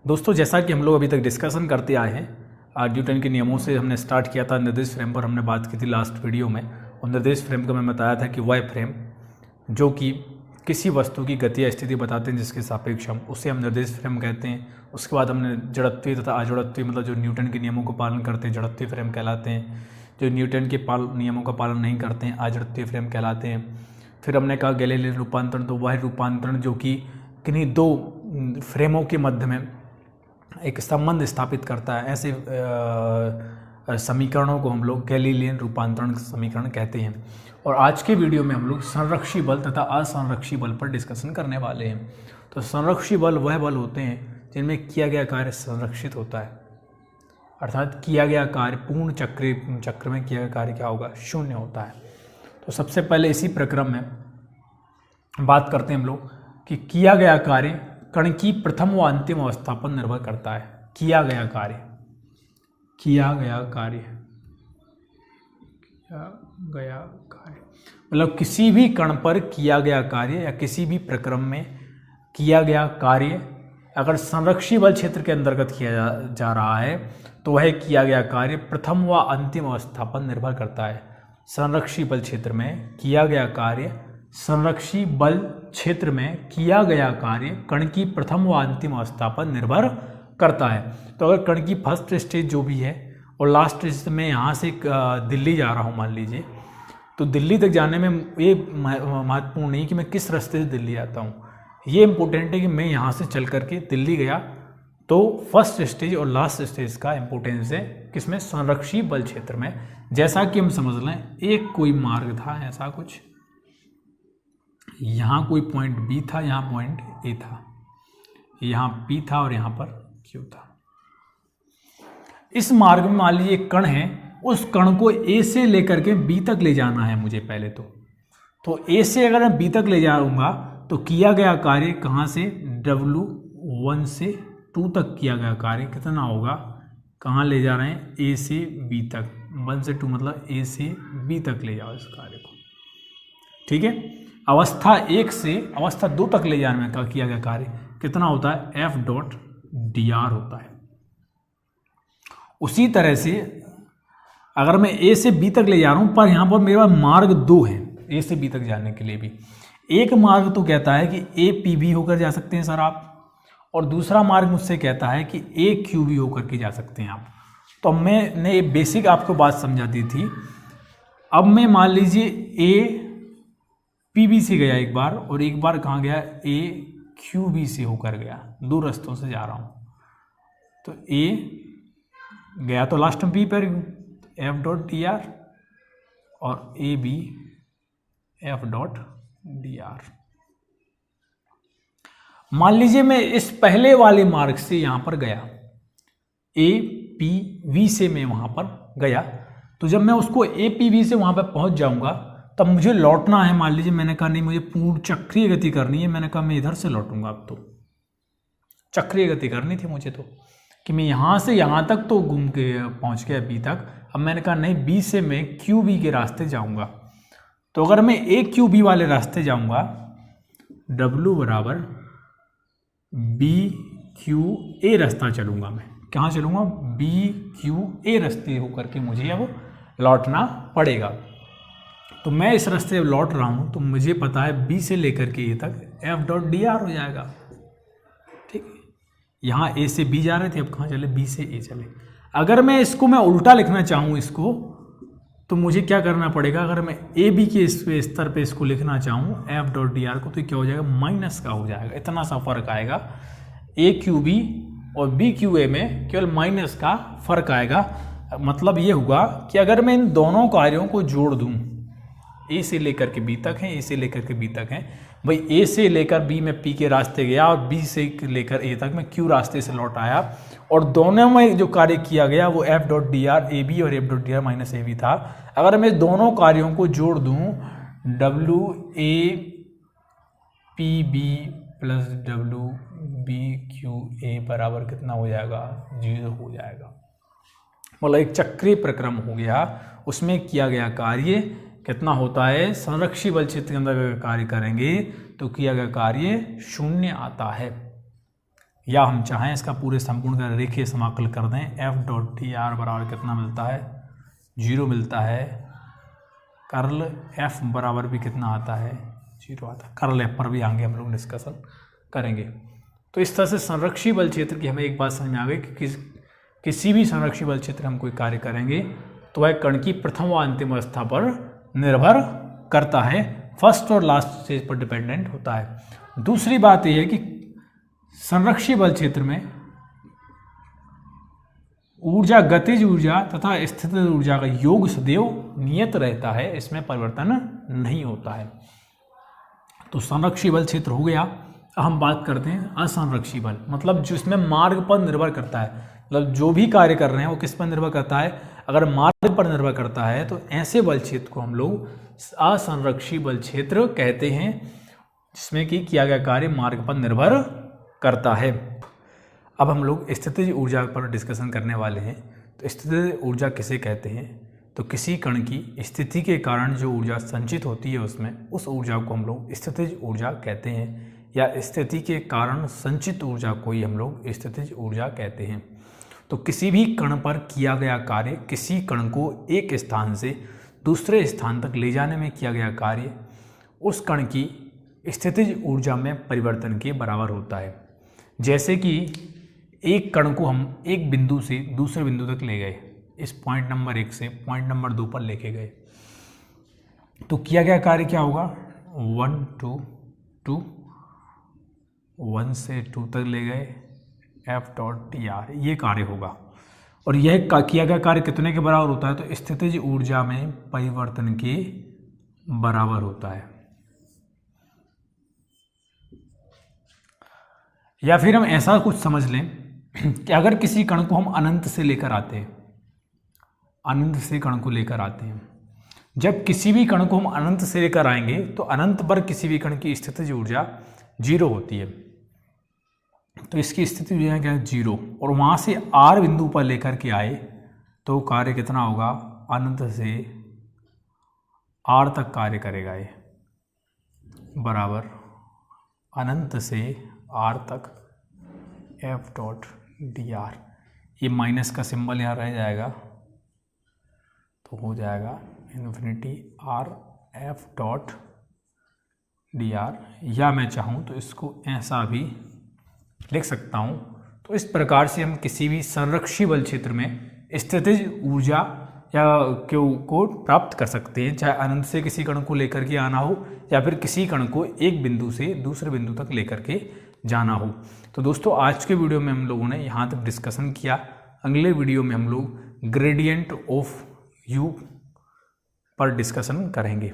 दोस्तों, जैसा कि हम लोग अभी तक डिस्कशन करते आए हैं, न्यूटन के नियमों से हमने स्टार्ट किया था। निर्देश फ्रेम पर हमने बात की थी लास्ट वीडियो में, और निर्देश फ्रेम को मैं बताया था कि वह फ्रेम जो कि किसी वस्तु की गति या स्थिति बताते हैं जिसके सापेक्ष हम, उसे हम निर्देश फ्रेम कहते हैं। उसके बाद हमने जड़त्वीय तथा अजड़त्वीय, मतलब जो न्यूटन के नियमों को पालन करते हैं जड़त्वीय फ्रेम कहलाते हैं, जो न्यूटन के नियमों का पालन नहीं करते हैं अजड़त्वीय फ्रेम कहलाते हैं। फिर हमने कहा गैलीलियन रूपांतरण, तो वह रूपांतरण जो कि किन्हीं दो फ्रेमों के मध्य में एक संबंध स्थापित करता है, ऐसे समीकरणों को हम लोग गैलीलियन रूपांतरण समीकरण कहते हैं। और आज के वीडियो में हम लोग संरक्षी बल तथा असंरक्षी बल पर डिस्कशन करने वाले हैं। तो संरक्षी बल वह बल होते हैं जिनमें किया गया कार्य संरक्षित होता है, अर्थात किया गया कार्य पूर्ण चक्र में किया गया कार्य क्या होगा, शून्य होता है। तो सबसे पहले इसी प्रक्रम में बात करते हैं हम लोग कि किया गया कार्य कण की प्रथम व अंतिम अवस्था पर निर्भर करता है। किया गया कार्य मतलब किसी भी कण पर किया गया कार्य या किसी भी प्रक्रम में किया गया कार्य अगर संरक्षी बल क्षेत्र के अंतर्गत किया जा रहा है तो वह किया गया कार्य प्रथम व अंतिम अवस्था पर निर्भर करता है। संरक्षी बल क्षेत्र में किया गया कार्य, संरक्षी बल क्षेत्र में किया गया कार्य कण की प्रथम व अंतिम अवस्था पर निर्भर करता है। तो अगर कण की फर्स्ट स्टेज जो भी है और लास्ट स्टेज में यहाँ से दिल्ली जा रहा हूँ मान लीजिए, तो दिल्ली तक जाने में ये महत्वपूर्ण नहीं कि मैं किस रास्ते से दिल्ली आता हूँ, ये इम्पोर्टेंट है कि मैं यहाँ से चल करके दिल्ली गया। तो फर्स्ट स्टेज और लास्ट स्टेज का इम्पोर्टेंस है किसमें, संरक्षी बल क्षेत्र में। जैसा कि हम समझ लें एक कोई मार्ग था ऐसा कुछ, यहाँ कोई पॉइंट बी था, यहाँ पॉइंट ए था, यहाँ पी था और यहाँ पर क्यू था। इस मार्ग में मान लीजिए एक कण है, उस कण को ए से लेकर के बी तक ले जाना है मुझे पहले तो ए से अगर मैं बी तक ले जाऊंगा तो किया गया कार्य कहाँ से, W1 से 2 तक किया गया कार्य कितना होगा, कहाँ ले जा रहे हैं, ए से बी तक, 1 से 2 मतलब ए से बी तक ले जाओ इस कार्य को, ठीक है। अवस्था 1 से अवस्था 2 तक ले जाने में का किया गया कार्य कितना होता है, F.dr होता है। उसी तरह से अगर मैं ए से बी तक ले जा रहा हूँ, पर यहाँ पर मेरे पास मार्ग 2 है ए से बी तक जाने के लिए भी। एक मार्ग तो कहता है कि ए पी बी होकर जा सकते हैं सर आप, और दूसरा मार्ग मुझसे कहता है कि ए क्यू बी होकर के जा सकते हैं आप। तो मैंने ये बेसिक आपको बात समझा दी थी। अब मैं मान लीजिए ए पी बी से गया एक बार, और एक बार कहाँ गया, ए क्यू बी से होकर गया, 2 रास्तों से जा रहा हूँ। तो ए गया तो लास्ट में बी पर F.dr और ए बी F.dr। मान लीजिए मैं इस पहले वाले मार्ग से यहां पर गया, ए पी वी से मैं वहां पर गया, तो जब मैं उसको ए पी वी से वहां पर पहुंच जाऊंगा तब मुझे लौटना है। मान लीजिए मैंने कहा नहीं मुझे पूर्ण चक्रीय गति करनी है, मैंने कहा मैं इधर से लौटूंगा। अब तो चक्रीय गति करनी थी मुझे तो, कि मैं यहाँ से यहाँ तक तो घूम के पहुँच गया बी तक। अब मैंने कहा नहीं, बी से मैं क्यू बी के रास्ते जाऊँगा। तो अगर मैं ए क्यू बी वाले रास्ते जाऊँगा, W बराबर बी क्यू ए रास्ता चलूँगा, मैं कहाँ चलूँगा, बी क्यू ए रास्ते होकर के मुझे अब लौटना पड़ेगा। तो मैं इस रास्ते लौट रहा हूँ, तो मुझे पता है बी से लेकर के ए तक F.dr हो जाएगा, ठीक है। यहाँ ए से बी जा रहे थे, अब कहाँ चले, बी से ए चले। अगर मैं इसको मैं उल्टा लिखना चाहूँ इसको, तो मुझे क्या करना पड़ेगा, अगर मैं ए बी के स्तर पे इसको लिखना चाहूँ F.dr को, तो क्या हो जाएगा, माइनस का हो जाएगा। इतना सा फर्क आएगा, ए क्यू बी और बी क्यू ए में केवल माइनस का फर्क आएगा। मतलब ये हुआ कि अगर मैं इन दोनों कार्यों को जोड़ दूँ, ए से लेकर के बी तक है, ए से लेकर के बी तक है, भाई ए से लेकर बी में पी के रास्ते गया और बी से लेकर ए तक मैं क्यू रास्ते से लौट आया, और दोनों में जो कार्य किया गया वो F.dr ए बी और F.dr माइनस ए बी था। अगर मैं दोनों कार्यों को जोड़ दूं, W A P B plus W B Q A बराबर कितना हो जाएगा, 0 हो जाएगा। मतलब एक चक्रीय प्रक्रम हो गया, उसमें किया गया कार्य कितना होता है, संरक्षी बल क्षेत्र के अंदर कार्य करेंगे तो किया गया कार्य 0 आता है। या हम चाहें इसका पूरे संपूर्ण का रेखीय समाकल कर दें, एफ डॉट डी आर बराबर कितना मिलता है, 0 मिलता है। कर्ल एफ बराबर भी कितना आता है, 0 आता है। कर्ल एफ पर भी आगे हम लोग डिस्कशन करेंगे। तो इस तरह से संरक्षी बल क्षेत्र की हमें एक बात समझ में आ गई कि किसी भी संरक्षी बल क्षेत्र हम कोई कार्य करेंगे तो वह कण की प्रथम व अंतिम अवस्था पर निर्भर करता है, फर्स्ट और लास्ट स्टेज पर डिपेंडेंट होता है। दूसरी बात यह है कि संरक्षी बल क्षेत्र में ऊर्जा, गतिज ऊर्जा तथा स्थितिज ऊर्जा का योग सदैव नियत रहता है, इसमें परिवर्तन नहीं होता है। तो संरक्षी बल क्षेत्र हो गया। हम बात करते हैं असंरक्षी बल, मतलब जिसमें मार्ग पर निर्भर करता है, मतलब जो भी कार्य कर रहे हैं वो किस पर निर्भर करता है, अगर मार्ग पर निर्भर करता है तो ऐसे बल क्षेत्र को हम लोग असंरक्षी बल क्षेत्र कहते हैं, जिसमें कि किया गया कार्य मार्ग पर निर्भर करता है। अब हम लोग स्थितिज ऊर्जा पर डिस्कशन करने वाले हैं। तो स्थितिज ऊर्जा किसे कहते हैं, तो किसी कण की स्थिति के कारण जो ऊर्जा संचित होती है उसमें, उस ऊर्जा को हम लोग स्थितिज ऊर्जा कहते हैं, या स्थिति के कारण संचित ऊर्जा को ही हम लोग स्थितिज ऊर्जा कहते हैं। तो किसी भी कण पर किया गया कार्य, किसी कण को एक स्थान से दूसरे स्थान तक ले जाने में किया गया कार्य, उस कण की स्थितिज ऊर्जा में परिवर्तन के बराबर होता है। जैसे कि एक कण को हम एक बिंदु से दूसरे बिंदु तक ले गए, इस पॉइंट नंबर 1 से पॉइंट नंबर 2 पर लेके गए, तो किया गया कार्य क्या होगा, 1 2 2, 1 से 2 तक ले गए, एफ डॉट टी आर, ये कार्य होगा। और यह किया गया कार्य कितने के बराबर होता है, तो स्थितिज ऊर्जा में परिवर्तन के बराबर होता है। या फिर हम ऐसा कुछ समझ लें कि अगर किसी कण को हम अनंत से लेकर आते हैं, अनंत से कण को लेकर आते हैं, जब किसी भी कण को हम अनंत से लेकर आएंगे तो अनंत पर किसी भी कण की स्थितिज ऊर्जा 0 होती है। तो इसकी स्थिति ऊर्जा क्या है, 0, और वहाँ से R बिंदु पर लेकर के आए तो कार्य कितना होगा, अनंत से R तक कार्य करेगा, ये बराबर अनंत से R तक एफ डॉट डी आर। ये माइनस का सिंबल यहाँ रह जाएगा तो हो जाएगा infinity R F dot D R, या मैं चाहूँ तो इसको ऐसा भी लिख सकता हूँ। तो इस प्रकार से हम किसी भी संरक्षी बल क्षेत्र में स्थितिज ऊर्जा या को प्राप्त कर सकते हैं, चाहे अनंत से किसी कण को लेकर के आना हो या फिर किसी कण को एक बिंदु से दूसरे बिंदु तक लेकर के जाना हो। तो दोस्तों आज के वीडियो में हम लोगों ने यहाँ तक डिस्कशन किया। अगले वीडियो में हम लोग ग्रेडियंट ऑफ यू पर डिस्कशन करेंगे।